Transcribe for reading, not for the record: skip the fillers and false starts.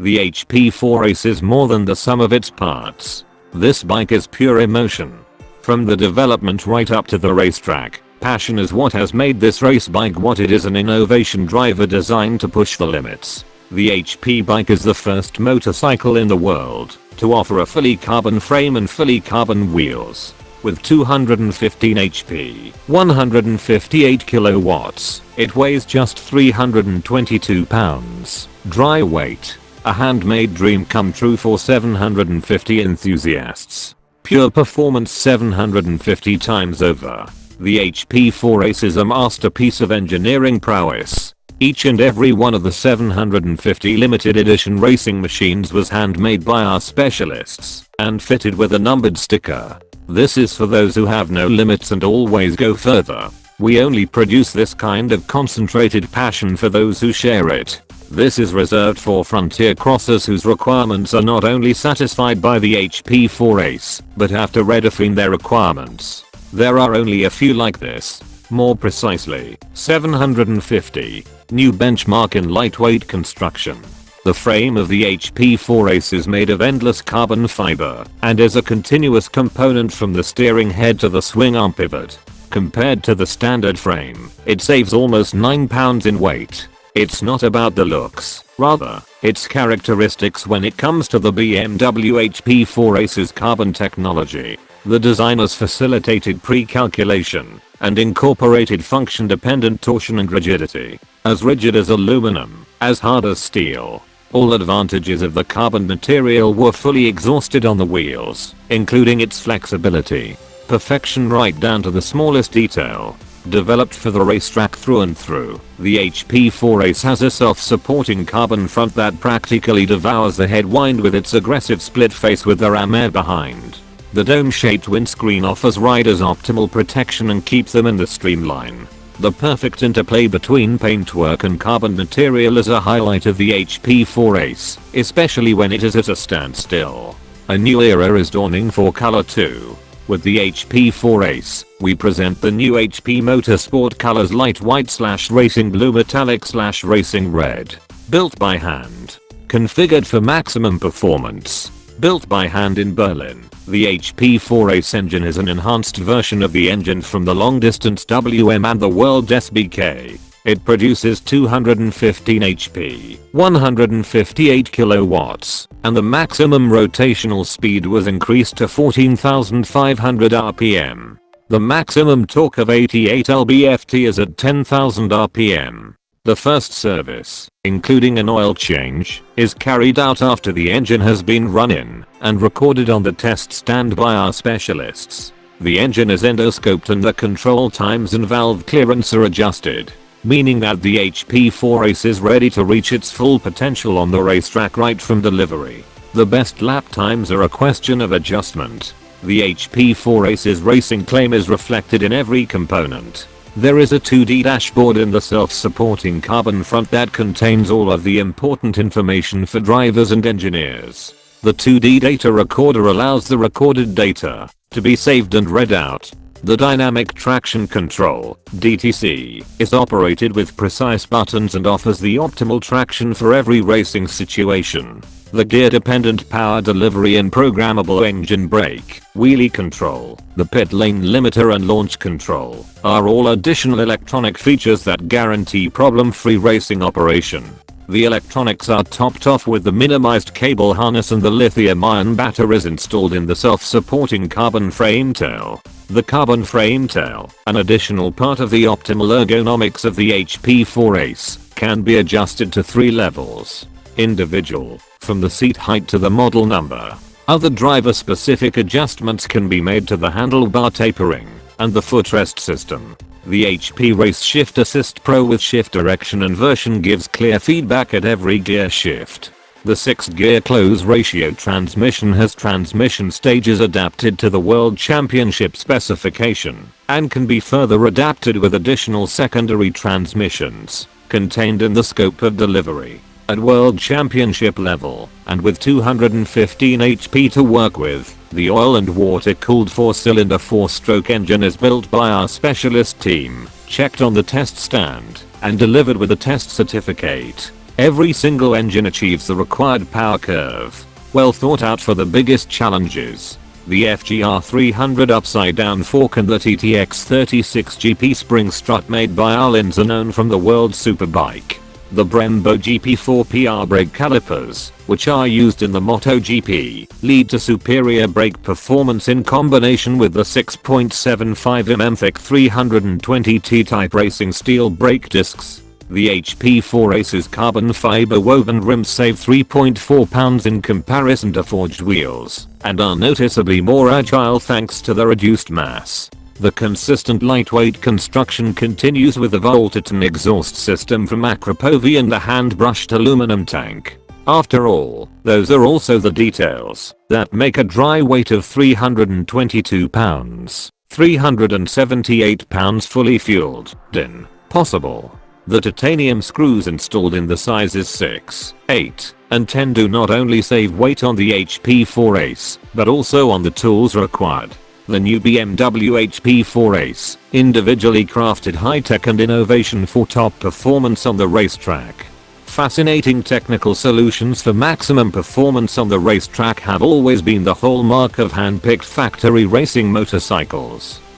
The HP4 Race is more than the sum of its parts. This bike is pure emotion. From the development right up to the racetrack, passion is what has made this race bike what it is, an innovation driver designed to push the limits. The HP bike is the first motorcycle in the world to offer a fully carbon frame and fully carbon wheels. With 215 HP, 158 kilowatts, it weighs just 322 pounds. Dry weight. A handmade dream come true for 750 enthusiasts. Pure performance 750 times over. The HP4 Race is a masterpiece of engineering prowess. Each and every one of the 750 limited edition racing machines was handmade by our specialists and fitted with a numbered sticker. This is for those who have no limits and always go further. We only produce this kind of concentrated passion for those who share it. This is reserved for frontier crossers whose requirements are not only satisfied by the HP4 Race, but have to redefine their requirements. There are only a few like this. More precisely, 750. New benchmark in lightweight construction. The frame of the HP4 Race is made of endless carbon fiber and is a continuous component from the steering head to the swing arm pivot. Compared to the standard frame, it saves almost 9 pounds in weight. It's not about the looks, rather, its characteristics when it comes to the BMW HP4 Race's carbon technology. The designers facilitated pre-calculation and incorporated function-dependent torsion and rigidity. As rigid as aluminum, as hard as steel. All advantages of the carbon material were fully exhausted on the wheels, including its flexibility. Perfection right down to the smallest detail. Developed for the racetrack through and through, the HP4 Race has a self-supporting carbon front that practically devours the headwind with its aggressive split face with the ram air behind. The dome-shaped windscreen offers riders optimal protection and keeps them in the streamline. The perfect interplay between paintwork and carbon material is a highlight of the HP4 Race, especially when it is at a standstill. A new era is dawning for color too. With the HP4 Race, we present the new HP Motorsport colors light white / racing blue metallic / racing red. Built by hand. Configured for maximum performance. Built by hand in Berlin, the HP4 Race engine is an enhanced version of the engine from the long-distance WM and the World SBK. It produces 215 HP, 158 kilowatts, and the maximum rotational speed was increased to 14,500 RPM. The maximum torque of 88 lb-ft is at 10,000 RPM. The first service, including an oil change, is carried out after the engine has been run in and recorded on the test stand by our specialists. The engine is endoscoped and the control times and valve clearance are adjusted, meaning that the HP4 Race is ready to reach its full potential on the racetrack right from delivery. The best lap times are a question of adjustment. The HP4 Race's racing claim is reflected in every component. There is a 2D dashboard in the self-supporting carbon front that contains all of the important information for drivers and engineers. The 2D data recorder allows the recorded data to be saved and read out. The dynamic traction control, DTC, is operated with precise buttons and offers the optimal traction for every racing situation. The gear-dependent power delivery and programmable engine brake, wheelie control, the pit lane limiter and launch control are all additional electronic features that guarantee problem-free racing operation. The electronics are topped off with the minimized cable harness and the lithium-ion batteries installed in the self-supporting carbon frame tail. The carbon frame tail, an additional part of the optimal ergonomics of the HP4 Race, can be adjusted to 3 levels. Individual, from the seat height to the model number. Other driver-specific adjustments can be made to the handlebar tapering and the footrest system. The HP Race Shift Assist Pro with shift direction inversion gives clear feedback at every gear shift. The 6-gear close ratio transmission has transmission stages adapted to the World Championship specification and can be further adapted with additional secondary transmissions contained in the scope of delivery. At World Championship level, and with 215 HP to work with, the oil and water cooled 4-cylinder 4-stroke engine is built by our specialist team, checked on the test stand, and delivered with a test certificate. Every single engine achieves the required power curve. Well thought out for the biggest challenges. The FGR 300 upside down fork and the TTX 36 GP spring strut made by Arlins are known from the World Superbike. The Brembo GP4 PR brake calipers, which are used in the MotoGP, lead to superior brake performance in combination with the 6.75mm thick 320T type racing steel brake discs. The HP4 Race's carbon fiber woven rims save 3.4 pounds in comparison to forged wheels, and are noticeably more agile thanks to the reduced mass. The consistent lightweight construction continues with the Voltaton exhaust system from Akrapovi and the hand-brushed aluminum tank. After all, those are also the details that make a dry weight of 322 pounds, 378 pounds fully fueled, possible. The titanium screws installed in the sizes 6, 8, and 10 do not only save weight on the HP4 Race, but also on the tools required. The new BMW HP4 Race, individually crafted high-tech and innovation for top performance on the racetrack. Fascinating technical solutions for maximum performance on the racetrack have always been the hallmark of hand-picked factory racing motorcycles.